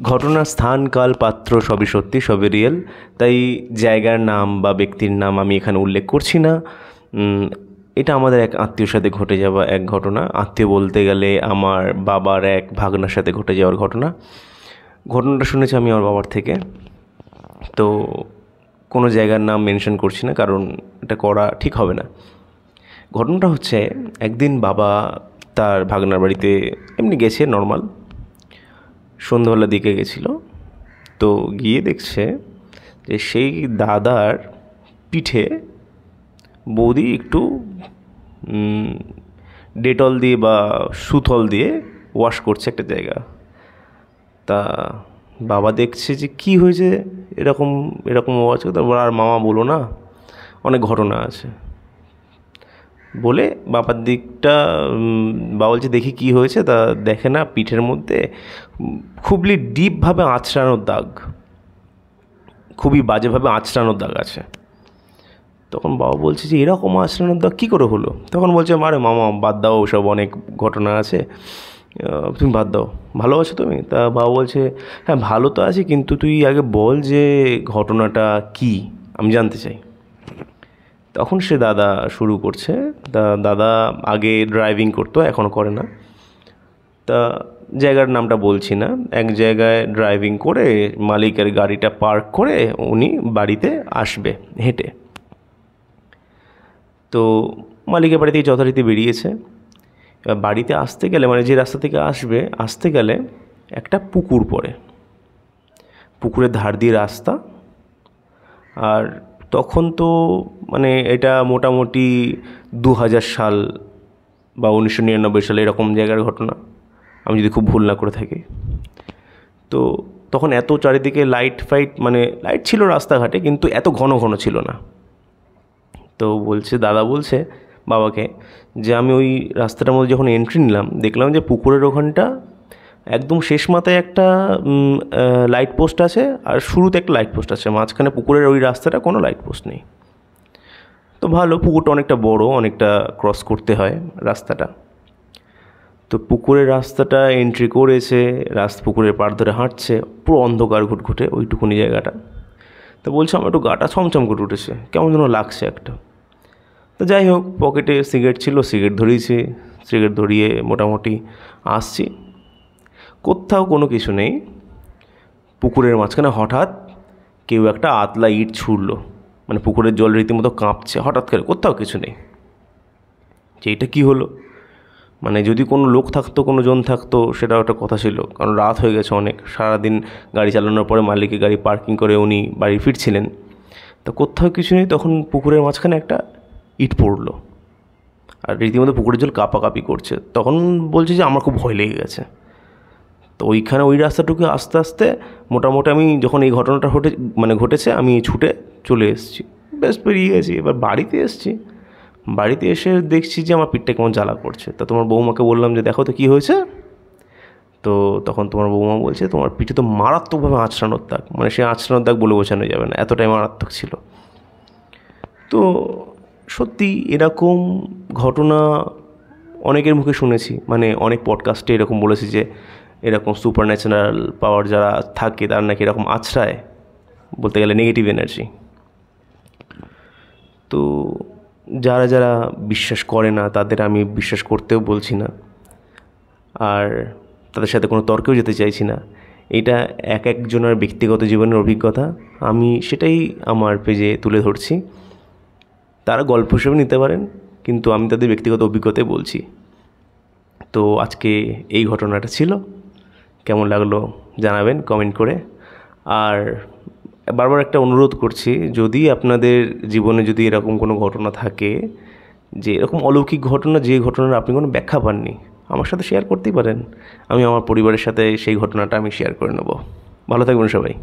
ঘটনার স্থান, কাল, পাত্র সবই সত্যি, সবই রিয়েল। তাই জায়গার নাম বা ব্যক্তির নাম আমি এখানে উল্লেখ করছি না। এটা আমাদের এক আত্মীয়র সাথে ঘটে যাওয়া এক ঘটনা। আত্মীয় বলতে গেলে আমার বাবার এক ভাগনার সাথে ঘটে যাওয়ার ঘটনা। ঘটনাটা শুনেছি আমি আমার বাবার থেকে। তো কোনো জায়গার নাম মেনশন করছি না, কারণ এটা করা ঠিক হবে না। ঘটনাটা হচ্ছে, একদিন বাবা তার ভাগনার বাড়িতে এমনি গেছে, নর্মাল সন্ধ্যাবেলার দিকে গেছিলো। তো গিয়ে দেখছে যে সেই দাদার পিঠে বৌদি একটু ডেটল দিয়ে বা সুথল দিয়ে ওয়াশ করছে একটা জায়গা। তা বাবা দেখছে যে কি হয়েছে, এরকম এরকম ওয়াশ। তারপর আর মামা বলো না, অনেক ঘটনা আছে বলে বাবার দিকটা বাবা বলছে দেখি কি হয়েছে। তা দেখে না পিঠের মধ্যে খুবই ডিপভাবে আঁচড়ানোর দাগ, খুবই বাজেভাবে আঁচড়ানোর দাগ আছে। তখন বাবা বলছে যে এরকম আঁচড়ানোর দাগ কী করে হলো? তখন বলছে আরে মামা বাদ দাও, ওসব অনেক ঘটনা আছে, তুমি বাদ দাও, ভালো আছো তুমি? তা বাবা বলছে হ্যাঁ ভালো তো আছি, কিন্তু তুই আগে বল যে ঘটনাটা কী, আমি জানতে চাই। তখন সে দাদা শুরু করছে। দাদা আগে ড্রাইভিং করতো, এখনও করে না। তা জায়গার নামটা বলছি না, এক জায়গায় ড্রাইভিং করে মালিকের গাড়িটা পার্ক করে উনি বাড়িতে আসবে হেঁটে। তো মালিকের বাড়ি থেকে যথারীতি বেরিয়েছে। এবার বাড়িতে আসতে গেলে, মানে যে রাস্তা থেকে আসতে গেলে একটা পুকুর পড়ে, পুকুরের ধার দিয়ে রাস্তা। আর তখন তো মানে এটা মোটামুটি 2000 সাল বা 1999 সালে এরকম জায়গার ঘটনা, আমি যদি খুব ভুল না করে থাকি। তো তখন এত চারিদিকে লাইট মানে লাইট ছিল রাস্তাঘাটে, কিন্তু এত ঘন ঘন ছিল না। তো দাদা বলছে বাবাকে যে আমি ওই রাস্তাটার মধ্যে যখন এন্ট্রি নিলাম, দেখলাম যে পুকুরের ওখানটা একদম শেষ মাথায় একটা লাইট পোস্ট আছে, আর শুরুতে একটা লাইট পোস্ট আছে, মাঝখানে পুকুরের ওই রাস্তাটা কোনো লাইট পোস্ট নেই। তো ভালো, পুকুরটা অনেকটা বড়, অনেকটা ক্রস করতে হয় রাস্তাটা। তো পুকুরের রাস্তাটা এন্ট্রি করেছে, পুকুরের পাড় ধরে হাঁটছে, পুরো অন্ধকার ঘুটঘুটে ওইটুকুনি জায়গাটা। তো বলছে আমার একটু গাটা ছমছম করে উঠেছে, কেমন যেন লাগছে একটা। তো যাই হোক, পকেটে সিগারেট ছিল, সিগারেট ধরিয়েছি, সিগারেট ধরিয়ে মোটামুটি আসছি। কোথাও কোনো কিছু নেই। পুকুরের মাঝখানে হঠাৎ কেউ একটা আতলা ইট ছুঁড়লো, মানে পুকুরের জল রীতিমতো কাঁপছে হঠাৎ করে, কোথাও কিছু নেই। যে এটা কী হলো, মানে যদি কোনো লোক থাকতো, কোনো জন থাকতো, সেটাও একটা কথা ছিল, কারণ রাত হয়ে গেছে অনেক, সারাদিন গাড়ি চালানোর পরে মালিকের গাড়ি পার্কিং করে উনি বাড়ি ফিরছিলেন। তো কোথাও কিছু নেই, তখন পুকুরের মাঝখানে একটা ইট পড়লো, আর রীতিমতো পুকুরের জল কাঁপাকাঁপি করছে। তখন বলছে যে আমার খুব ভয় লেগে গেছে। তো ওইখানে ওই রাস্তাটুকু আস্তে আস্তে মোটামুটি আমি যখন এই ঘটনাটা ঘটেছে আমি ছুটে চলে এসেছি, বেশ পেরিয়ে গেছি। এবার বাড়িতে এসে দেখছি যে আমার পিঠটা কেমন জ্বালা করছে। তা তোমার বৌমাকে বললাম যে দেখো তো কী হয়েছে। তো তখন তোমার বৌমা বলছে তোমার পিঠে তো মারাত্মকভাবে আঁচড়ানোর দাগ, মানে সে আঁচড়ানোর দাগ বলে বোঝানো যাবে না, এতটাই মারাত্মক ছিল। তো সত্যি এরকম ঘটনা অনেকের মুখে শুনেছি, মানে অনেক পডকাস্টে এরকম বলেছি যে এরকম সুপার ন্যাচারাল পাওয়ার যারা থাকে তারা নাকি এরকম আছড়ায়, বলতে গেলে নেগেটিভ এনার্জি। তো যারা যারা বিশ্বাস করে না তাদের আমি বিশ্বাস করতেও বলছি না, আর তাদের সাথে কোনো তর্কেও যেতে চাইছি না। এটা একজনের ব্যক্তিগত জীবনের অভিজ্ঞতা, আমি সেটাই আমার পেজে তুলে ধরছি। তারা গল্প হিসেবে নিতে পারেন, কিন্তু আমি তাদের ব্যক্তিগত অভিজ্ঞতায় বলছি। তো আজকে এই ঘটনাটা ছিল, কেমন লাগলো জানাবেন কমেন্ট করে। আর বারবার একটা অনুরোধ করছি, যদি আপনাদের জীবনে যদি এরকম কোনো ঘটনা থাকে, যে এরকম অলৌকিক ঘটনা, যে ঘটনার আপনি কোনো ব্যাখ্যা পাননি, আমার সাথে শেয়ার করতেই পারেন। আমি আমার পরিবারের সাথে সেই ঘটনাটা আমি শেয়ার করে নেব। ভালো থাকবেন সবাই।